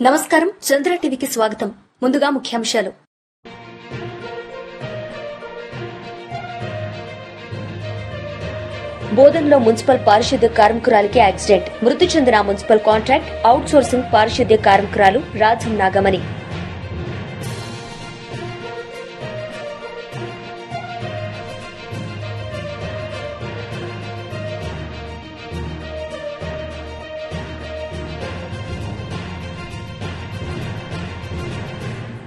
నమస్కారం, చంద్ర టీవీకి స్వాగతం. ముందుగా ముఖ్యాంశాలు. బోధన్లో మున్సిపల్ పారిశుద్ధ్య కార్మికురాలికి యాక్సిడెంట్. మృతి చెందిన మున్సిపల్ కాంట్రాక్ట్ అవుట్ సోర్సింగ్ పారిశుద్ధ్య కార్మికురాలు రాజం నాగమణి.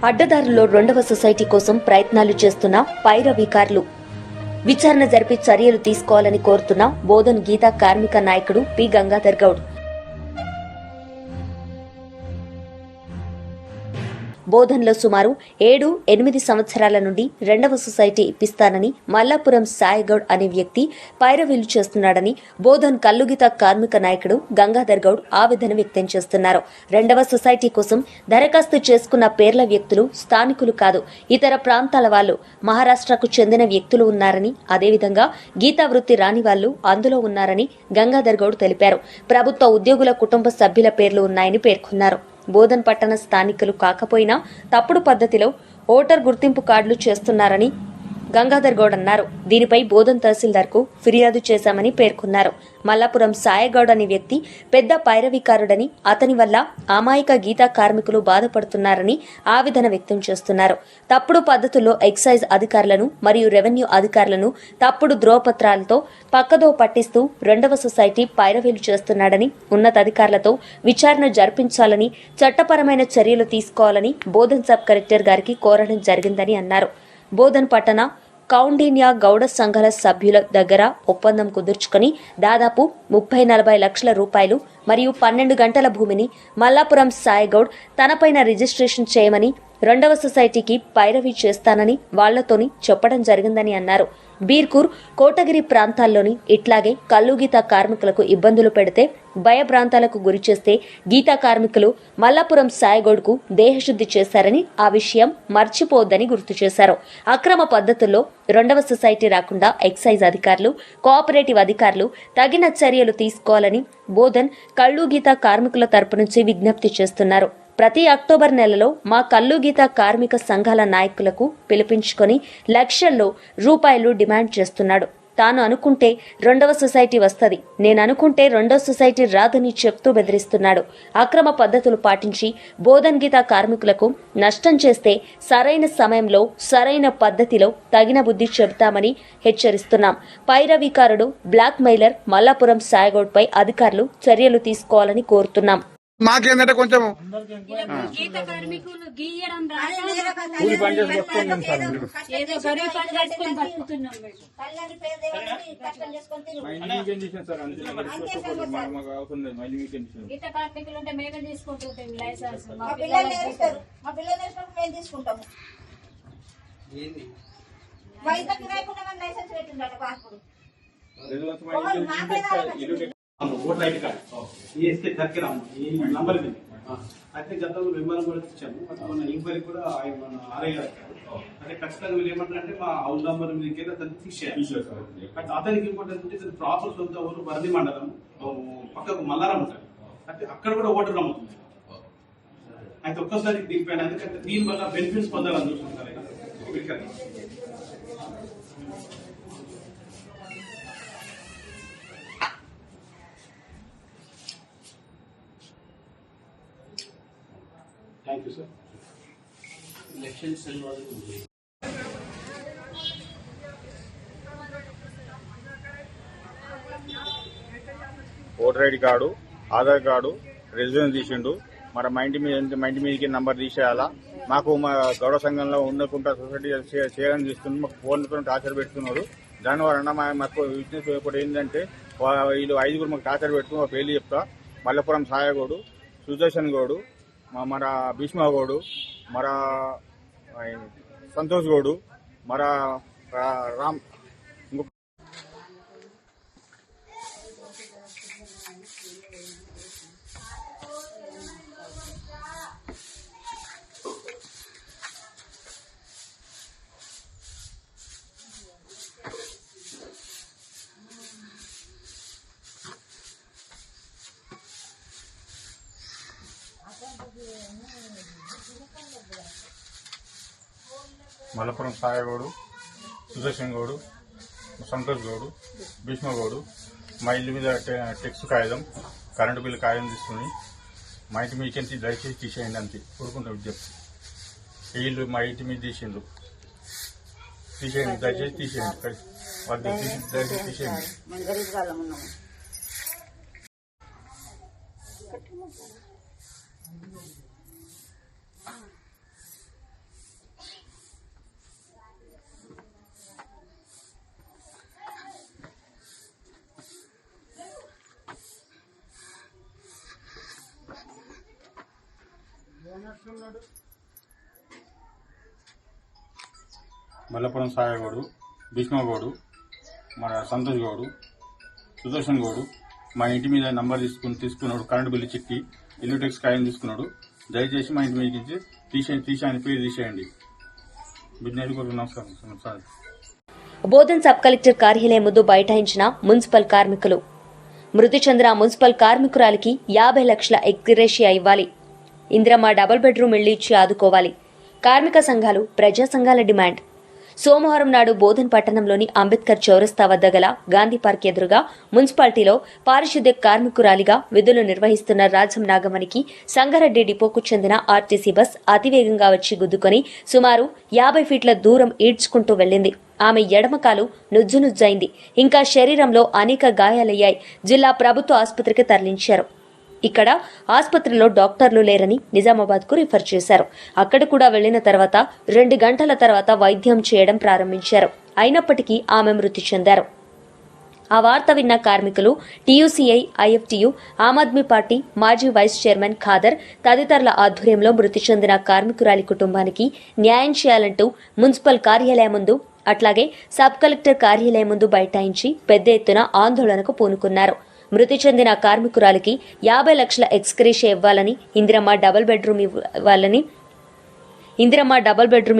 అడ్డదారుల్లో 2వ సొసైటీ కోసం ప్రయత్నాలు చేస్తున్న పైరవీకారులు విచారణ జరిపి చర్యలు తీసుకోవాలని కోరుతున్న బోధన్ గీతా కార్మిక నాయకుడు పి గంగాధర్ గౌడ్. బోధన్లో సుమారు 7-8 సంవత్సరాల నుండి 2వ సొసైటీ ఇప్పిస్తానని మల్లాపురం సాయిగౌడ్ అనే వ్యక్తి పైరవీలు చేస్తున్నాడని బోధన్ కల్లుగీత కార్మిక నాయకుడు గంగాధర్ గౌడ్ ఆవేదన వ్యక్తం చేస్తున్నారు. 2వ సొసైటీ కోసం దరఖాస్తు చేసుకున్న పేర్ల వ్యక్తులు స్థానికులు కాదు, ఇతర ప్రాంతాల వాళ్లు, మహారాష్ట్రకు చెందిన వ్యక్తులు ఉన్నారని, అదేవిధంగా గీతా వృత్తి రాని వాళ్లు అందులో ఉన్నారని గంగాధర్ గౌడ్ తెలిపారు. ప్రభుత్వ ఉద్యోగుల కుటుంబ సభ్యుల పేర్లు ఉన్నాయని పేర్కొన్నారు. బోధన్ పట్టణ స్థానికులు కాకపోయినా తప్పుడు పద్ధతిలో ఓటర్ గుర్తింపు కార్డులు చేస్తున్నారని గంగాధర్ గౌడ్ అన్నారు. దీనిపై బోధన్ తహసీల్దార్కు ఫిర్యాదు చేశామని పేర్కొన్నారు. మల్లాపురం సాయగౌడ్ అనే వ్యక్తి పెద్ద పైరవీకారుడని, అతని వల్ల అమాయక గీతా కార్మికులు బాధపడుతున్నారని ఆవేదన వ్యక్తం చేస్తున్నారు. తప్పుడు పద్ధతుల్లో ఎక్సైజ్ అధికారులను మరియు రెవెన్యూ అధికారులను తప్పుడు ధ్రువపత్రాలతో పక్కదో పట్టిస్తూ 2వ సొసైటీ పైరవీలు చేస్తున్నాడని, ఉన్నతాధికారులతో విచారణ జరిపించాలని, చట్టపరమైన చర్యలు తీసుకోవాలని బోధన్ సబ్ కలెక్టర్ గారికి కోరడం జరిగిందని అన్నారు. బోధన్ పట్టణ కౌండిన్యా గౌడ సంఘాల సభ్యుల దగ్గర ఒప్పందం కుదుర్చుకుని దాదాపు 30-40 లక్షల రూపాయలు మరియు 12 గంటల భూమిని మల్లాపురం సాయిగౌడ్ తనపైన రిజిస్ట్రేషన్ చేయమని 2వ సొసైటీకి పైరవీ చేస్తానని వాళ్లతోని చెప్పడం జరిగిందని అన్నారు. బీర్కూర్, కోటగిరి ప్రాంతాల్లోని ఇట్లాగే కల్లు గీతా కార్మికులకు ఇబ్బందులు పెడితే, భయభ్రాంతాలకు గురిచేస్తే గీతా కార్మికులు మల్లాపురం సాయిగౌడ్కు దేహశుద్ధి చేశారని, ఆ విషయం మర్చిపోవద్దని గుర్తు చేశారు. అక్రమ పద్ధతుల్లో 2వ సొసైటీ రాకుండా ఎక్సైజ్ అధికారులు, కోఆపరేటివ్ అధికారులు తగిన చర్యలు తీసుకోవాలని బోధన్ కల్లు గీతా కార్మికుల తరపు నుంచి విజ్ఞప్తి చేస్తున్నారు. ప్రతి అక్టోబర్ నెలలో మా కల్లు గీతా కార్మిక సంఘాల నాయకులకు పిలిపించుకొని లక్షల్లో రూపాయలు డిమాండ్ చేస్తున్నాడు. తాను అనుకుంటే 2వ సొసైటీ వస్తది, నేననుకుంటే 2వ సొసైటీ రాదని చెప్తూ బెదిరిస్తున్నాడు. అక్రమ పద్ధతులు పాటించి బోధన్ గీతా కార్మికులకు నష్టం చేస్తే సరైన సమయంలో సరైన పద్ధతిలో తగిన బుద్ధి చెబుతామని హెచ్చరిస్తున్నాం. పైరవీకారుడు బ్లాక్ మెయిలర్ మల్లాపురం సాయిగౌడ్పై అధికారులు చర్యలు తీసుకోవాలని కోరుతున్నాం. మాకేందంటే కొంచెం ఓటర్ ఐడి కార్డ్ ఈఎస్కే దగ్గర ఈ నంబర్ ఇది అయితే గతంలో వివరాలు కూడా ఇచ్చాము. మన ఎంక్వైరీ కూడా ఆర్ఐ గారు అంటే ఖచ్చితంగా మీరు ఏమంటారంటే మా హౌస్ నంబర్ మీదకి అతను తీసేయాలి. అయితే అతనికి ఇంకోటి ప్రాపర్ సొంత ఊరు బర్ది మండలం పక్కకు మల్లారం ఉంటుంది, అయితే అక్కడ కూడా ఓటర్ నమ్ముతుంది. అయితే ఒక్కసారి దీనిపైన ఎందుకంటే దీని వల్ల బెనిఫిట్స్ పొందాలని చూసుకుంటారు. Thank you, sir. Election cell was voter ID card, Aadhaar card, residence తీసిండు. మరి మా ఇంటి మీదకి నంబర్ తీసేయాలా? మాకు మా గౌరవ సంఘంలో ఉండకుండా సొసైటీ చేయని తీస్తుంది. మాకు ఫోన్లతో టార్చర్ పెడుతున్నారు. దానివల్ల మాకు విట్నెస్ ఇప్పుడు ఏంటంటే వీళ్ళు 5 మాకు టార్చర్ పెడుతూ మా పేర్లు చెప్తా. మల్లపురం సాయగౌడు, సుదర్శన్ గౌడు, మన భీష్మ గౌడు, మన సంతోష్ గౌడు, మన రామ్ మల్లపురం సాయగౌడు, సుదర్శన్ గౌడు, సంతోష్ గౌడు, భీష్మగౌడు మా ఇల్లు మీద టెక్స్ కాగితం, కరెంటు బిల్లు కాగితం తీసుకుని మా ఇంటి మీకెంచి దయచేసి తీసేయండి అంతే కోరుకుంటా విజ్ఞప్తి. ఈ ఇల్లు మా ఇంటి మీద తీసేయండి, దయచేసి తీసేయండి, దయచేసి తీసేయండి. మల్లపురం సాయగౌడు, భీష్మగౌడు, మన సంతోష్ గౌడు, సుదర్శన్ గౌడు మా ఇంటి మీద నంబర్ తీసుకున్నాడు, కరెంటు బిల్లు చెక్కి ఇల్లు టెక్స్ కాయం తీసుకున్నాడు. దయచేసి మా ఇంటి మీదకి తీసేయండి, పేరు తీసేయండి. నమస్కారం. బోధన్ సబ్ కలెక్టర్ కార్యాలయం ముందు బైఠాయించిన మున్సిపల్ కార్మికులు. మృతి చెందిన మున్సిపల్ కార్మికురాలికి 50 లక్షల ఎక్స్గ్రేషియా ఇవ్వాలి. ఇందిరమ్మ డబుల్ బెడ్రూమ్ ఇళ్లు ఇచ్చి ఆదుకోవాలి. కార్మిక సంఘాలు, ప్రజా సంఘాల డిమాండ్. సోమవారం నాడు బోధన్ పట్టణంలోని అంబేద్కర్ చౌరస్తా వద్ద గల గాంధీ పార్క్ ఎదురుగా మున్సిపాలిటీలో పారిశుద్ధ్య కార్మికురాలిగా విధులు నిర్వహిస్తున్న రాజం నాగమణికి సంగారెడ్డి డిపోకు చెందిన ఆర్టీసీ బస్ అతివేగంగా వచ్చి గుద్దుకొని సుమారు 50 ఫీట్ల దూరం ఈడ్చుకుంటూ వెళ్లింది. ఆమె ఎడమకాలు నుజ్జునుజ్జైంది. ఇంకా శరీరంలో అనేక గాయాలయ్యాయి. జిల్లా ప్రభుత్వ ఆసుపత్రికి తరలించారు. ఇక్కడ ఆసుపత్రిలో డాక్టర్లు లేరని నిజామాబాద్ కు రిఫర్ చేశారు. అక్కడ కూడా వెళ్లిన తర్వాత 2 గంటల తర్వాత వైద్యం చేయడం ప్రారంభించారు. అయినప్పటికీ ఆమె మృతి చెందారు. ఆ వార్త విన్న కార్మికులు, TUCI, IFTU, Aam Aadmi party మాజీ వైస్ చైర్మన్ ఖాదర్ తదితరుల ఆధ్వర్యంలో మృతి చెందిన కార్మికురాలి కుటుంబానికి న్యాయం చేయాలంటూ మున్సిపల్ కార్యాలయం ముందు, అట్లాగే సబ్ కలెక్టర్ కార్యాలయం ముందు బైఠాయించి పెద్ద ఎత్తున ఆందోళనకు పూనుకున్నారు. మృతి చెందిన కార్మికురాలికి 50 లక్షల ఎక్స్గ్రేషియా ఇవ్వాలని, ఇందిరమ్మ డబుల్ బెడ్రూమ్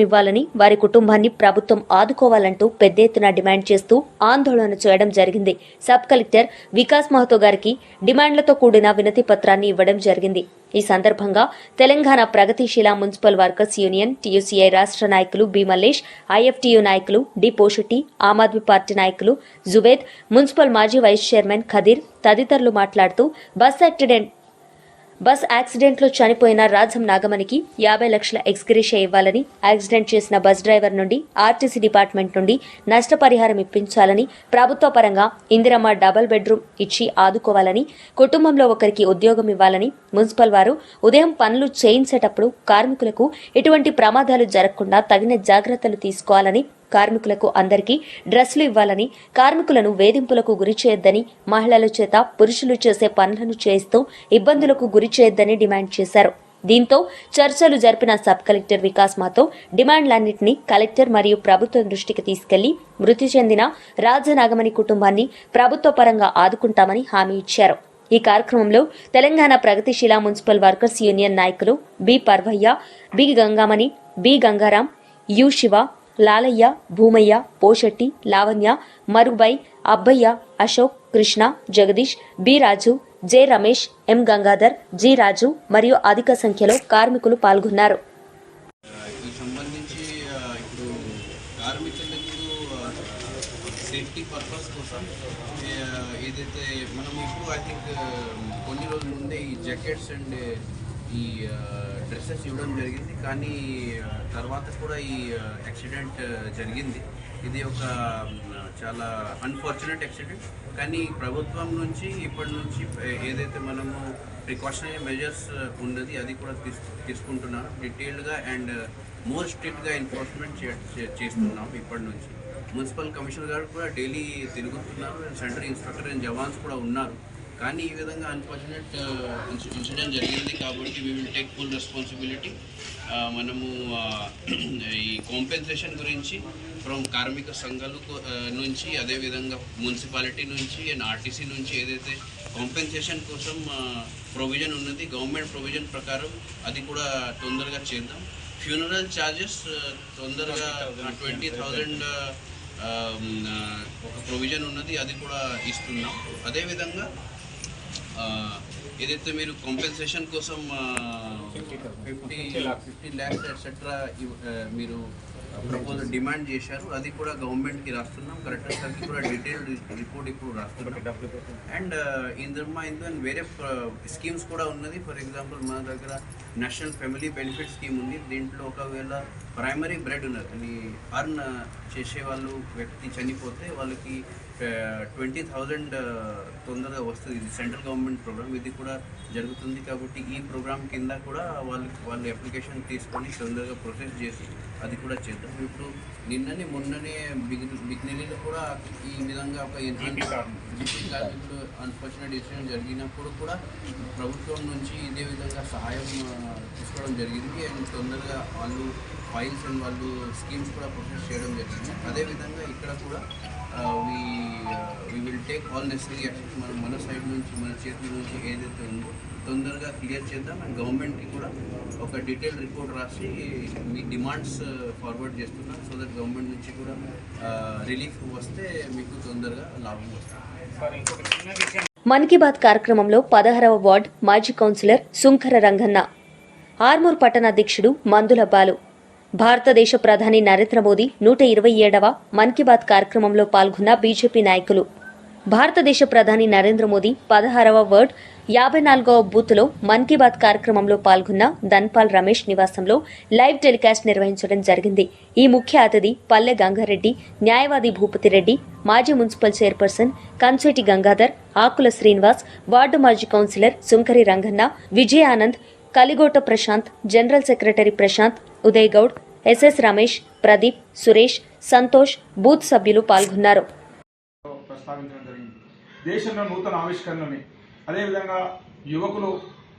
ఇవ్వాలని, వారి కుటుంబాన్ని ప్రభుత్వం ఆదుకోవాలంటూ పెద్ద ఎత్తున డిమాండ్ చేస్తూ ఆందోళన చేయడం జరిగింది. సబ్ కలెక్టర్ వికాస్ మహతో గారికి డిమాండ్లతో కూడిన వినతి పత్రాన్ని ఇవ్వడం జరిగింది. ఈ సందర్భంగా తెలంగాణ ప్రగతిశీల మున్సిపల్ వర్కర్స్ యూనియన్, టీయూసీఐ రాష్ట్ర నాయకులు బి మల్లేష్, ఐఎఫ్టీయూ నాయకులు డి పోషెట్టి, ఆమ్ ఆద్మీ పార్టీ నాయకులు జుబేద్, మున్సిపల్ మాజీ వైస్ చైర్మన్ ఖదీర్ తదితరులు మాట్లాడుతూ బస్ యాక్సిడెంట్లో చనిపోయిన రాజం నాగమణికి 50 లక్షల ఎక్స్గ్రేషియా ఇవ్వాలని, యాక్సిడెంట్ చేసిన బస్ డ్రైవర్ నుండి, ఆర్టీసీ డిపార్ట్మెంట్ నుండి నష్టపరిహారం ఇప్పించాలని, ప్రభుత్వ పరంగా ఇందిరమ్మ డబుల్ బెడ్రూమ్ ఇచ్చి ఆదుకోవాలని, కుటుంబంలో ఒకరికి ఉద్యోగం ఇవ్వాలని, మున్సిపల్ వారు ఉదయం పనులు చేయించేటప్పుడు కార్మికులకు ఎటువంటి ప్రమాదాలు జరగకుండా తగిన జాగ్రత్తలు తీసుకోవాలని, కార్మికులకు అందరికీ డ్రెస్సులు ఇవ్వాలని, కార్మికులను వేధింపులకు గురి చేయొద్దని, మహిళల చేత పురుషులు చేసే పనులను చేస్తూ ఇబ్బందులకు గురి చేయొద్దని డిమాండ్ చేశారు. దీంతో చర్చలు జరిపిన సబ్ కలెక్టర్ వికాస్ మాతో డిమాండ్లన్నింటినీ కలెక్టర్ మరియు ప్రభుత్వం దృష్టికి తీసుకెళ్లి మృతి చెందిన రాజనాగమణి కుటుంబాన్ని ప్రభుత్వ పరంగా ఆదుకుంటామని హామీ ఇచ్చారు. ఈ కార్యక్రమంలో తెలంగాణ ప్రగతిశీల మున్సిపల్ వర్కర్స్ యూనియన్ నాయకులు B Parvaiah, B Gangamani, B Gangaram, U Shiva, Lalaiah, Bhoomaiah, Poshetti, Lavanya, Marubai, Abbaiah, Ashok, Krishna, Jagadish, B Raju, J Ramesh, M Gangadhar, G Raju మరియు అధిక సంఖ్యలో కార్మికులు పాల్గొన్నారు. ఈ సంబంధించి ఇప్పుడు కార్మికులకు సేఫ్టీ పర్పస్ కోసం ఏదైతే మనం ఇప్పుడు ఐ థింక్ కొన్ని రోజుల ముందే ఈ జాకెట్స్ అండ్ ఈ డ్రెస్సెస్ ఇవ్వడం జరిగింది. కానీ తర్వాత కూడా ఈ యాక్సిడెంట్ జరిగింది. ఇది ఒక చాలా అన్ఫార్చునేట్ యాక్సిడెంట్. కానీ ప్రభుత్వం నుంచి ఇప్పటి నుంచి ఏదైతే మనము ప్రికాషనరీ మెజర్స్ ఉన్నది అది కూడా తీసుకుంటున్నాం డీటెయిల్డ్గా అండ్ మోర్ స్ట్రిక్ట్గా ఎన్ఫోర్స్మెంట్ చేస్తున్నాం. ఇప్పటి నుంచి మున్సిపల్ కమిషనర్ గారు కూడా డైలీ తిరుగుతున్నారు. సెంట్రల్ ఇన్స్పెక్టర్ అండ్ జవాన్స్ కూడా ఉన్నారు. కానీ ఈ విధంగా అన్ఫార్చునేట్ ఇన్సిడెంట్ జరిగింది కాబట్టి we will take full responsibility. మనము ఈ కాంపెన్సేషన్ గురించి ఫ్రమ్ కార్మిక సంఘాలు నుంచి, అదేవిధంగా మున్సిపాలిటీ నుంచి అండ్ ఆర్టీసీ నుంచి ఏదైతే కాంపెన్సేషన్ కోసం ప్రొవిజన్ ఉన్నది గవర్నమెంట్ ప్రొవిజన్ ప్రకారం అది కూడా తొందరగా చేద్దాం. ఫ్యూనరల్ ఛార్జెస్ తొందరగా 20,000 ఒక ప్రొవిజన్ ఉన్నది అది కూడా ఇస్తున్నాం. అదేవిధంగా ఏదైతే మీరు కాంపెన్సేషన్ కోసం 50 lakhs ఎట్సెట్రా మీరు ప్రపోజల్ డిమాండ్ చేశారు. అది కూడా గవర్నమెంట్కి రాస్తున్నాం, కలెక్టర్ సార్కి కూడా డీటెయిల్డ్ రిపోర్ట్ ఇప్పుడు రాస్తున్నాం. అండ్ ఇందులో వేరే స్కీమ్స్ కూడా ఉన్నది. ఫర్ ఎగ్జాంపుల్ మన దగ్గర నేషనల్ ఫ్యామిలీ బెనిఫిట్ స్కీమ్ ఉంది. దీంట్లో ఒకవేళ ప్రైమరీ బ్రెడ్ ఉన్నది అర్న్ చేసే వాళ్ళు వ్యక్తి చనిపోతే వాళ్ళకి 20,000 తొందరగా వస్తుంది. ఇది సెంట్రల్ గవర్నమెంట్ ప్రోగ్రామ్, ఇది కూడా జరుగుతుంది. కాబట్టి ఈ ప్రోగ్రామ్ కింద కూడా వాళ్ళు అప్లికేషన్ తీసుకొని తొందరగా ప్రొసెస్ చేసి అది కూడా చేద్దాం. ఇప్పుడు మొన్ననే బిగ్నెలీలో కూడా ఈ విధంగా ఒక కార్మికులు అన్ఫార్చునేట్ డిసిషన్ జరిగినప్పుడు కూడా ప్రభుత్వం నుంచి ఇదే విధంగా సహాయం తీసుకోవడం జరిగింది. అండ్ తొందరగా వాళ్ళు ఫైల్స్ అండ్ వాళ్ళు స్కీమ్స్ కూడా ప్రొసెస్ చేయడం జరిగింది. అదేవిధంగా ఇక్కడ కూడా we will take all necessary action. మన సైడ్ నుంచి మన చేతుల నుంచి ఏదైతే ఉందో తొందరగా క్లియర్ చేద్దాం. అండ్ గవర్నమెంట్కి కూడా ఒక డీటెయిల్ రిపోర్ట్ రాసి మీ డిమాండ్స్ ఫార్వర్డ్ చేస్తున్నాం. సో దట్ గవర్నమెంట్ నుంచి కూడా రిలీఫ్ వస్తే మీకు తొందరగా లాభం వస్తుంది. మన్ కీ బాత్ కార్యక్రమంలో 16వ వార్డ్ మాజీ కౌన్సిలర్ సుంకర రంగన్న, ఆర్మూర్ పట్టణాధ్యక్షుడు మందుల బాలు, భారతదేశ ప్రధాని నరేంద్ర మోదీ 127వ మన్ కీ బాత్ కార్యక్రమంలో పాల్గొన్న బీజేపీ నాయకులు, భారతదేశ ప్రధాని నరేంద్ర మోదీ 16వ వార్డ్ 54వ బూత్లో మన్ కీ బాత్ కార్యక్రమంలో పాల్గొన్న ధన్పాల్ రమేష్ నివాసంలో లైవ్ టెలికాస్ట్ నిర్వహించడం జరిగింది. ఈ ముఖ్య అతిథి పల్లె గంగారెడ్డి, న్యాయవాది భూపతిరెడ్డి, మాజీ municipal chairperson Kancheti Gangadhar, Akula Srinivas, ward మాజీ councillor Sunkari Ranganna, Vijayanand, Kaligota Prashant, general secretary Prashant, Uday Goud, SS Ramesh, Pradeep, Suresh, Santosh, booth సభ్యులు పాల్గొన్నారు. ప్రస్తావించడం జరిగింది. దేశంలో నూతన ఆవిష్కరణలని, అదేవిధంగా యువకులు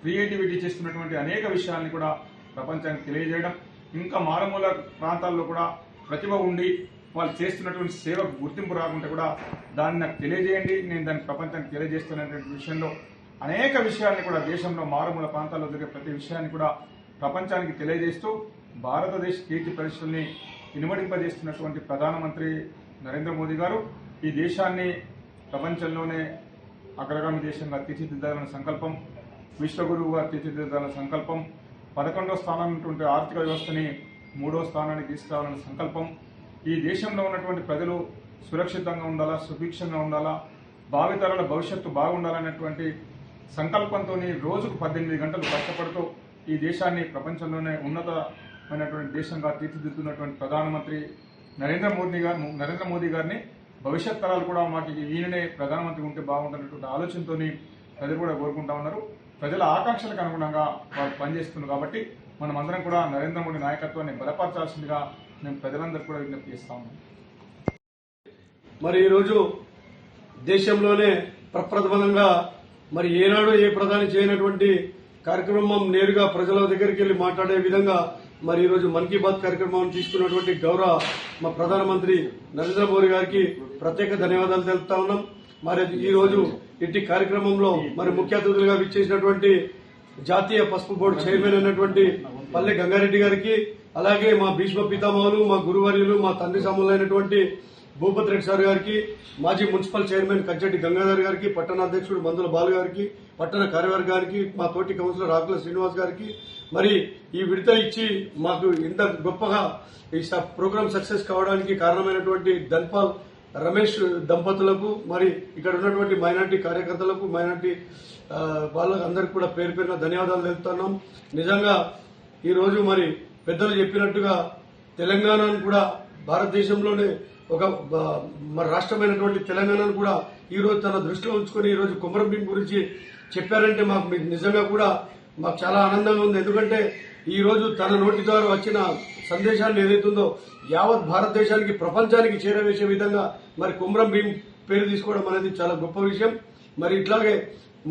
క్రియేటివిటీ చేస్తున్నటువంటి అనేక విషయాల్ని కూడా ప్రపంచానికి తెలియజేయడం, ఇంకా మారుమూల ప్రాంతాల్లో కూడా ప్రతిభ ఉండి వాళ్ళు చేస్తున్నటువంటి సేవకు గుర్తింపు రాకుంటే కూడా దాన్ని నాకు తెలియజేయండి, నేను దాన్ని ప్రపంచానికి తెలియజేస్తున్నటువంటి విషయంలో అనేక విషయాల్ని కూడా దేశంలో మారుమూల ప్రాంతాల్లో జరిగే ప్రతి విషయాన్ని కూడా ప్రపంచానికి తెలియజేస్తూ భారతదేశ కీర్తి ప్రతిష్టల్ని ఇనుమడింపజేస్తున్నటువంటి ప్రధానమంత్రి నరేంద్ర మోదీ గారు ఈ దేశాన్ని ప్రపంచంలోనే అగ్రగామి దేశంగా తీర్చిదిద్దాలన్న సంకల్పం, విశ్వగురువుగా తీర్చిదిద్దాలన్న సంకల్పం, 11వ స్థానం ఉన్నటువంటి ఆర్థిక వ్యవస్థని 3వ స్థానానికి తీసుకురావాలన్న సంకల్పం, ఈ దేశంలో ఉన్నటువంటి ప్రజలు సురక్షితంగా ఉండాలా, సుభిక్షంగా ఉండాలా, భావితరాల భవిష్యత్తు బాగుండాలనేటువంటి సంకల్పంతో రోజుకు 18 గంటలు కష్టపడుతూ ఈ దేశాన్ని ప్రపంచంలోనే ఉన్నతమైనటువంటి దేశంగా తీర్చిదిద్దుతున్నటువంటి ప్రధానమంత్రి నరేంద్ర మోదీ గారిని భవిష్యత్ తరాలు కూడా మాకు ఈయననే ప్రధానమంత్రి ఉంటే బాగుంటున్నటువంటి ఆలోచనతో ప్రజలు కూడా కోరుకుంటా ఉన్నారు. ప్రజల ఆకాంక్షలకు అనుగుణంగా వాళ్ళు పనిచేస్తున్నారు. కాబట్టి మనం అందరం కూడా నరేంద్ర మోదీ నాయకత్వాన్ని బలపరచాల్సిందిగా మేము ప్రజలందరూ కూడా విజ్ఞప్తి చేస్తా ఉన్నాం. మరి ఈరోజు దేశంలోనే ప్రప్రథమంగా మరి ఏనాడు ఏ ప్రధాని చేయనటువంటి కార్యక్రమం నేరుగా ప్రజల దగ్గరికి వెళ్లి మాట్లాడే విధంగా మరి ఈరోజు మన్ కీ బాత్ కార్యక్రమం తీసుకున్నటువంటి గౌరవ మా ప్రధానమంత్రి నరేంద్ర మోదీ గారికి ప్రత్యేక ధన్యవాదాలు తెలుపుతా ఉన్నాం. మరి ఈ రోజు ఇట్టి కార్యక్రమంలో మరి ముఖ్య అతిథులుగా విచ్చేసినటువంటి జాతీయ పసుపు బోర్డు చైర్మన్ అయినటువంటి పల్లె గంగారెడ్డి గారికి, అలాగే మా భీష్మ పితామహులు, మా గురువర్యులు, మా తండ్రి సములైనటువంటి భూపతిరెడ్డి సార్ గారికి, మాజీ మున్సిపల్ చైర్మన్ కంచెటి గంగాధర్ గారికి, పట్టణాధ్యక్షుడు మందుల బాలు గారికి, పట్టణ కార్యవర్గానికి, మా తోటి కౌన్సిలర్ ఆకుల శ్రీనివాస్ గారికి, మరి ఈ విడత ఇచ్చి మాకు ఇంత గొప్పగా ఈ ప్రోగ్రాం సక్సెస్ కావడానికి కారణమైనటువంటి ధన్పాల్ రమేష్ దంపతులకు, మరి ఇక్కడ ఉన్నటువంటి మైనార్టీ కార్యకర్తలకు, మైనార్టీ వాళ్ళందరికీ కూడా పేరు పేరున ధన్యవాదాలు తెలుపుతున్నాం. నిజంగా ఈ రోజు మరి పెద్దలు చెప్పినట్టుగా తెలంగాణను కూడా భారతదేశంలోనే ఒక మన రాష్ట్రమైనటువంటి తెలంగాణను కూడా ఈ రోజు తన దృష్టిలో ఉంచుకుని ఈ రోజు కొమరం భీం గురించి చెప్పారంటే మాకు నిజంగా కూడా మాకు చాలా ఆనందంగా ఉంది. ఎందుకంటే ఈ రోజు తన నోటి ద్వారా వచ్చిన సందేశాన్ని ఏదైతుందో యావత్ భారతదేశానికి, ప్రపంచానికి చేరవేసే విధంగా మరి కొమరం భీం పేరు తీసుకోవడం అనేది చాలా గొప్ప విషయం. మరి ఇట్లాగే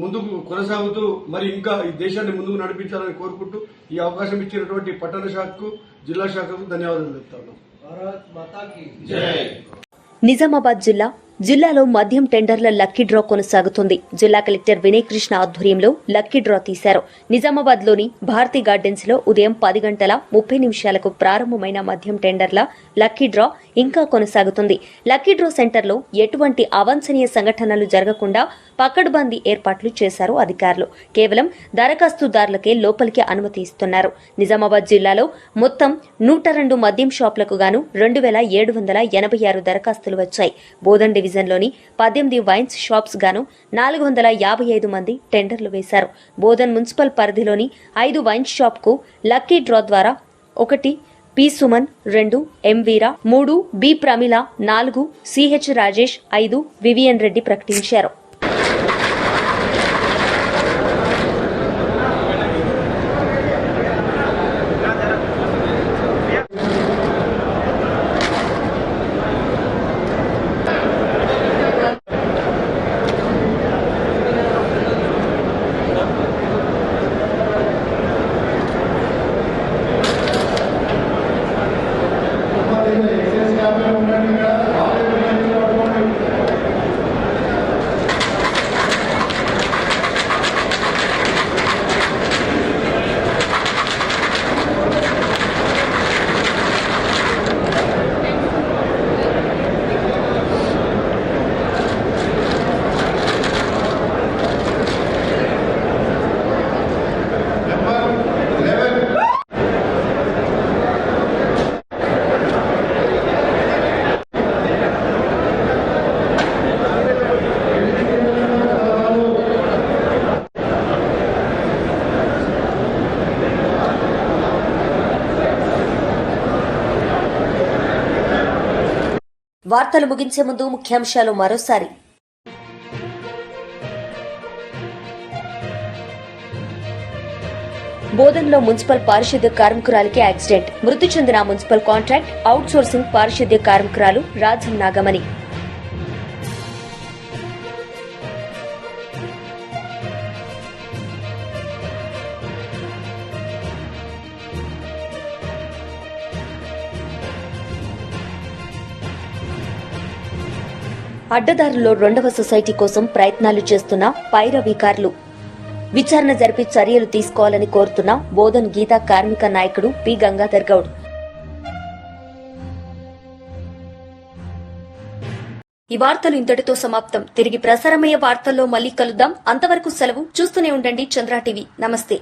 ముందుకు కొనసాగుతూ మరి ఇంకా ఈ దేశాన్ని ముందుకు నడిపించాలని కోరుకుంటూ ఈ అవకాశం ఇచ్చినటువంటి పట్టణ శాఖకు, జిల్లా శాఖకు ధన్యవాదాలు చెప్తాను. నిజామాబాద్ జిల్లా జిల్లాలో మద్యం టెండర్ల లక్కీ డ్రా కొనసాగుతుంది. జిల్లా కలెక్టర్ వినయ్ కృష్ణ ఆధ్వర్యంలో లక్కీ డ్రా తీశారు. నిజామాబాద్ లోని భారతీ గార్డెన్స్ లో ఉదయం 10:30 ప్రారంభమైన మద్యం టెండర్ల లక్కీ డ్రా ఇంకా కొనసాగుతుంది. లక్కీ డ్రా సెంటర్లో ఎటువంటి అవాంఛనీయ సంఘటనలు జరగకుండా పకడ్బందీ ఏర్పాట్లు చేశారు అధికారులు. కేవలం దరఖాస్తుదారులకే లోపలికి అనుమతి ఇస్తున్నారు. నిజామాబాద్ జిల్లాలో మొత్తం 102 మద్యం షాపులకు గాను 2786 దరఖాస్తులు వచ్చాయి. బోధన్ డివిజన్లోని 18 వైన్స్ షాప్స్ గాను 455 మంది టెండర్లు వేశారు. బోధన్ మున్సిపల్ పరిధిలోని 5 వైన్ షాప్ కు లక్కీ డ్రా ద్వారా 1 P Suman, 2 M Veera, 3 B Pramila, 4 CH Rajesh, 5 VVN Reddy ప్రకటించారు. వార్తలు ముగించే ముందు ముఖ్యాంశాలు మరోసారి. బోధన్లో మున్సిపల్ పారిశుద్ధ్య కార్మికురాలికి యాక్సిడెంట్. మృతి చెందిన మున్సిపల్ కాంట్రాక్ట్ అవుట్సోర్సింగ్ పారిశుద్ధ్య కార్మికురాలు రాజం నాగమణి. అడ్డదారుల్లో 2వ సొసైటీ కోసం ప్రయత్నాలు చేస్తున్న పైరవీకారులు. విచారణ జరిపి చర్యలు తీసుకోవాలని కోరుతున్న బోధన్ గీతా కార్మిక నాయకుడు పి గంగాధర్ గౌడ్. ఈ వార్తలు ఇంతటితో సమాప్తం. తిరిగి ప్రసారమయ్యే వార్తల్లో మళ్లీ కలుద్దాం. అంతవరకు సెలవు. చూస్తూనే ఉండండి చంద్ర టీవీ. నమస్తే.